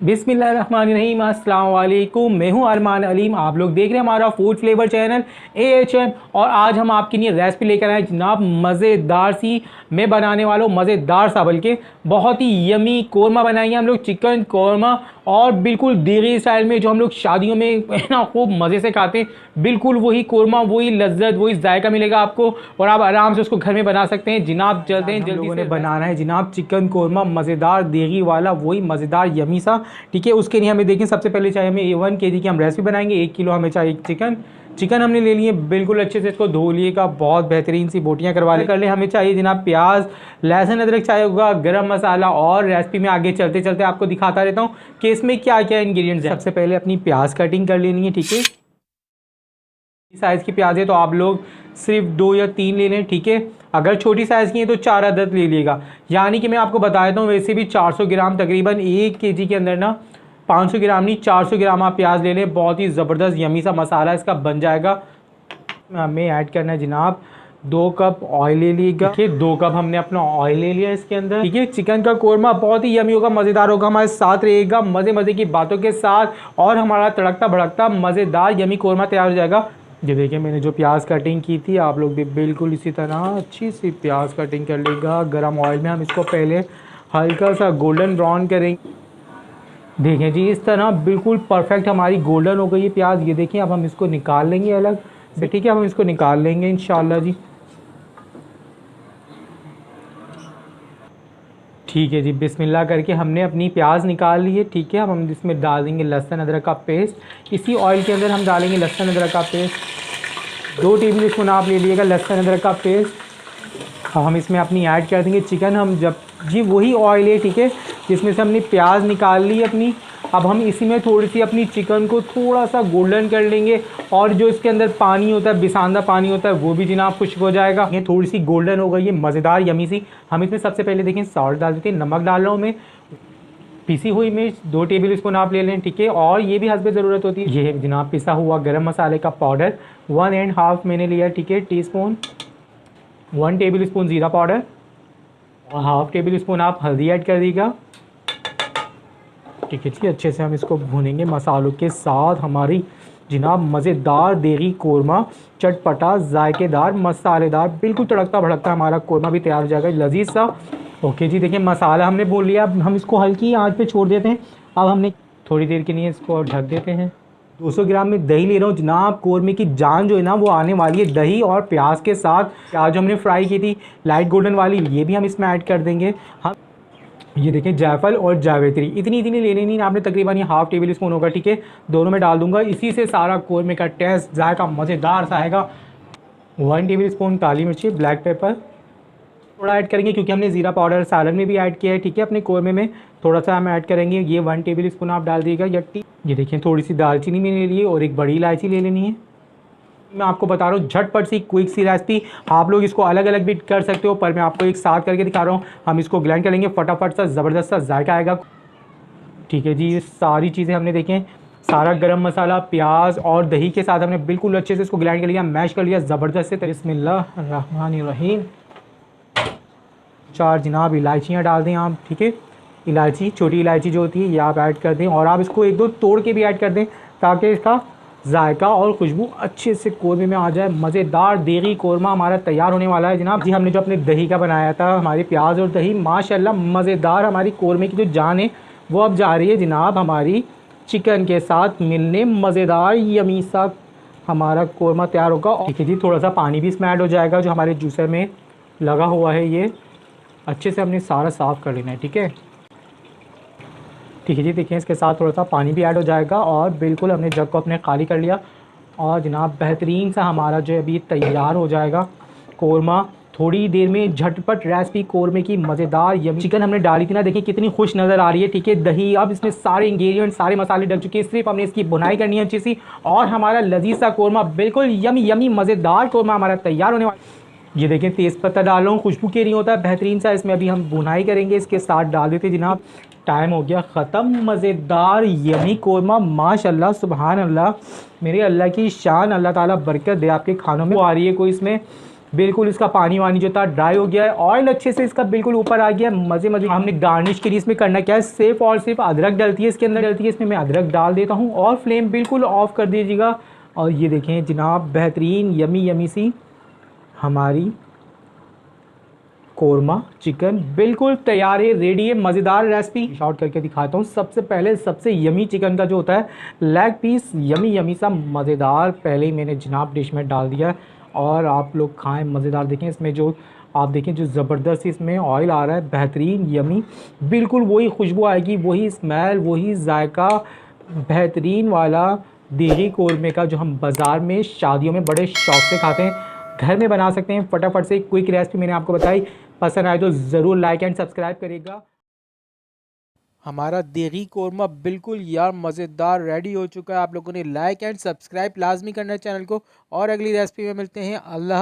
बिस्मिल्लाहिर्रहमानिर्रहीम, अस्सलाम वालेकुम। मैं हूं अरमान अलीम। आप लोग देख रहे हैं हमारा फूड फ्लेवर चैनल AHM। और आज हम आपके लिए रेसिपी लेकर आए जनाब, मज़ेदार सी मैं बनाने वाला हूँ। मज़ेदार सा बल्कि बहुत ही यमी कोरमा बनाएंगे हम लोग, चिकन कोरमा। और बिल्कुल देगी स्टाइल में, जो हम लोग शादियों में ना खूब मज़े से खाते हैं, बिल्कुल वही कोरमा, वही लज्जत, वही जायका मिलेगा आपको। और आप आराम से उसको घर में बना सकते हैं जनाब। चलते हैं, जल्दी से बनाना है जनाब चिकन कोरमा, मज़ेदार देगी वाला, वही मज़ेदार यमी सा। ठीक है, उसके लिए हमें देखें, सबसे पहले चाहिए हमें 1 kg की हम रेसिपी बनाएंगे। 1 किलो हमें चाहिए चिकन हमने ले लिए, बिल्कुल अच्छे से इसको धो लिएगा, बहुत बेहतरीन सी बोटियां करवा कर ले। हमें चाहिए जनाब प्याज, लहसुन, अदरक चाहिए होगा, गरम मसाला। और रेसिपी में आगे चलते चलते आपको दिखाता रहता हूँ कि इसमें क्या क्या इंग्रेडिएंट्स हैं। सबसे पहले अपनी प्याज कटिंग कर लेनी है। ठीक है, साइज़ की प्याज है तो आप लोग सिर्फ 2 या 3 ले लें। ठीक है, अगर छोटी साइज़ की है तो 4 अदद ले लिएगा। यानी कि मैं आपको बता देता हूँ, वैसे भी 400 ग्राम, तकरीबन 1 kg के अंदर ना 500 ग्राम नहीं 400 ग्राम आप प्याज ले लें। बहुत ही ज़बरदस्त यमी सा मसाला इसका बन जाएगा। हमें ऐड करना है जनाब 2 कप ऑयल ले लीजिएगा। ठीक है, 2 कप हमने अपना ऑयल ले लिया इसके अंदर। ठीक है, चिकन का कोरमा बहुत ही यमी होगा, मज़ेदार होगा, हमारे साथ रहेगा मज़े मज़े की बातों के साथ। और हमारा तड़कता भड़कता मज़ेदार यमी कोरमा तैयार हो जाएगा। ये देखिए, मैंने जो प्याज कटिंग की थी, आप लोग भी बिल्कुल इसी तरह अच्छी सी प्याज कटिंग कर लेगा। गरम ऑयल में हम इसको पहले हल्का सा गोल्डन ब्राउन करेंगे। देखें जी, इस तरह बिल्कुल परफेक्ट हमारी गोल्डन हो गई है प्याज। ये देखिए, अब हम इसको निकाल लेंगे अलग से। ठीक है, अब हम इसको निकाल लेंगे इंशाल्लाह जी। ठीक है जी, बिस्मिल्लाह करके हमने अपनी प्याज निकाल ली है। ठीक है, अब हम इसमें डाल देंगे लहसुन अदरक का पेस्ट। इसी ऑयल के अंदर हम डालेंगे लहसुन अदरक का पेस्ट। 2 टेबल स्पून आप ले लीजिएगा लहसुन अदरक का पेस्ट। अब हम इसमें अपनी ऐड कर देंगे चिकन। हम जब जी वही ऑयल है, ठीक है, जिसमें से हमने प्याज निकाल ली अपनी। अब हम इसी में थोड़ी सी अपनी चिकन को थोड़ा सा गोल्डन कर लेंगे। और जो इसके अंदर पानी होता है, बिसांदा पानी होता है, वो भी जनाब खुश्क हो जाएगा। ये थोड़ी सी गोल्डन हो गई, ये मज़ेदार यमी सी। हम इसमें सबसे पहले देखें सॉल्ट डाल देते हैं, नमक डाल रहा हूँ मैं। पिसी हुई मिर्च 2 टेबल स्पून आप ले लें। ठीक है, और ये भी हस्बे ज़रूरत होती है। ये है जनाब पिसा हुआ गरम मसाले का पाउडर 1.5 मैंने लिया। ठीक है, टीस्पून। 1 टेबल स्पून ज़ीरा पाउडर और 1/2 टेबल स्पून आप हल्दी ऐड कर दीजिएगा। ठीक है जी, अच्छे से हम इसको भूनेंगे मसालों के साथ। हमारी जनाब मज़ेदार देगी कोरमा, चटपटा, जायकेदार, मसालेदार, बिल्कुल तड़कता भड़कता हमारा कोरमा भी तैयार हो जाएगा, लजीज सा। ओके जी, देखिए मसाला हमने भून लिया। अब हम इसको हल्की आंच पे छोड़ देते हैं। अब हमने थोड़ी देर के लिए इसको ढक देते हैं। 200 ग्राम में दही ले रहा हूँ जनाब। कोरमे की जान जो है ना वो आने वाली है दही और प्याज के साथ। प्याज हमने फ्राई की थी लाइट गोल्डन वाली, ये भी हम इसमें ऐड कर देंगे। हम ये देखें जायफल और जावित्री इतनी इतनी ले लेनी, आपने तकरीबन ये 1/2 टेबल स्पून होगा। ठीक है, दोनों में डाल दूंगा। इसी से सारा कोरमे का टेस्ट जायका मज़ेदार सा आएगा। 1 टेबल स्पून काली मिर्ची, ब्लैक पेपर थोड़ा ऐड करेंगे क्योंकि हमने ज़ीरा पाउडर सालन में भी ऐड किया है। ठीक है, अपने कोरमे में थोड़ा सा हम ऐड करेंगे। ये 1 टेबल स्पून आप डाल दीजिएगा यट्टी। ये देखिए, थोड़ी सी दालचीनी मैंने ले ली और एक बड़ी इलायची ले लेनी है। मैं आपको बता रहा हूँ झटपट सी क्विक सी रेसिपी। आप लोग इसको अलग अलग भी कर सकते हो, पर मैं आपको एक साथ करके दिखा रहा हूँ। हम इसको ग्राइंड कर लेंगे, फटाफट सा ज़बरदस्त सा जायका आएगा। ठीक है जी, ये सारी चीज़ें हमने देखें, सारा गरम मसाला, प्याज और दही के साथ हमने बिल्कुल अच्छे से इसको ग्राइंड कर लिया, मैश कर लिया ज़बरदस्त से। बिस्मिल्लाहिर्रहमानिर्रहीम। 4 जनाब इलायचियाँ डाल दें आप। ठीक है, इलायची, छोटी इलायची जो होती है ये आप ऐड कर दें। और आप इसको 1-2 तोड़ के भी ऐड कर दें ताकि इसका जायका और खुशबू अच्छे से कोरमे में आ जाए। मज़ेदार देगी कोरमा हमारा तैयार होने वाला है जनाब। जी, हमने जो अपने दही का बनाया था, हमारे प्याज और दही माशाल्लाह मज़ेदार, हमारी कोरमे की जो जान है वो अब जा रही है जनाब हमारी चिकन के साथ मिलने। मज़ेदार यमी सा हमारा कोरमा तैयार होगा। ठीक है जी, थोड़ा सा पानी भी इसमें ऐड हो जाएगा जो हमारे जूसर में लगा हुआ है। ये अच्छे से हमने सारा साफ़ कर लेना है। ठीक है, ठीक है जी, देखिए इसके साथ थोड़ा सा पानी भी ऐड हो जाएगा। और बिल्कुल हमने जग को अपने खाली कर लिया। और जनाब बेहतरीन सा हमारा जो है अभी तैयार हो जाएगा कोरमा। थोड़ी देर में झटपट रेसिपी कोरमे की मज़ेदार यमी। चिकन हमने डाली थी ना, देखिए कितनी खुश नज़र आ रही है। ठीक है, दही, अब इसमें सारे इंग्रेडिएंट, सारे मसाले डल चुके हैं, सिर्फ हमने इसकी बुनाई करनी है अच्छी सी। और हमारा लजीज सा कोरमा, बिल्कुल यमी यमी मज़ेदार कोरमा हमारा तैयार होने वाला। ये देखें, तेज़पत्ता डाल रहा हूँ, खुशबू के लिए होता है बेहतरीन सा। इसमें अभी हम बुनाई करेंगे, इसके साथ डाल देते जनाब। टाइम हो गया ख़त्म। मज़ेदार यमी कोरमा, माशाल्लाह सुबहान अल्लाह, मेरे अल्लाह की शान, अल्लाह ताला बरकत दे आपके खानों में। वो आ रही है कोई इसमें बिल्कुल इसका पानी वानी जो था ड्राई हो गया है, ऑयल अच्छे से इसका बिल्कुल ऊपर आ गया है, मज़े मज़े। हमने गार्निश के लिए इसमें करना क्या है, सिर्फ और सिर्फ अदरक डलती है इसके अंदर, डलती है इसमें, मैं अदरक डाल देता हूँ और फ्लेम बिल्कुल ऑफ कर दीजिएगा। और ये देखें जनाब, बेहतरीन यमी यमी सी हमारी कोरमा चिकन बिल्कुल तैयार है, रेडी है। मज़ेदार रेसिपी शॉर्ट करके दिखाता हूँ। सबसे पहले सबसे यमी चिकन का जो होता है लेग पीस, यमी यमी सा मज़ेदार, पहले ही मैंने जनाब डिश में डाल दिया और आप लोग खाएं, मज़ेदार। देखें इसमें जो आप देखें जो ज़बरदस्त इसमें ऑयल आ रहा है, बेहतरीन यमी, बिल्कुल वही खुशबू आएगी, वही स्मेल, वही जायका बेहतरीन वाला देगी कौरमे का जो हम बाज़ार में शादियों में बड़े शौक से खाते हैं, घर में बना सकते हैं फटाफट से। क्विक रेसिपी मैंने आपको बताई, पसंद आए तो ज़रूर लाइक एंड सब्सक्राइब करिएगा। हमारा देगी कौरमा बिल्कुल यार मज़ेदार रेडी हो चुका है। आप लोगों ने लाइक एंड सब्सक्राइब लाजमी करना है चैनल को, और अगली रेसिपी में मिलते हैं। अल्लाह।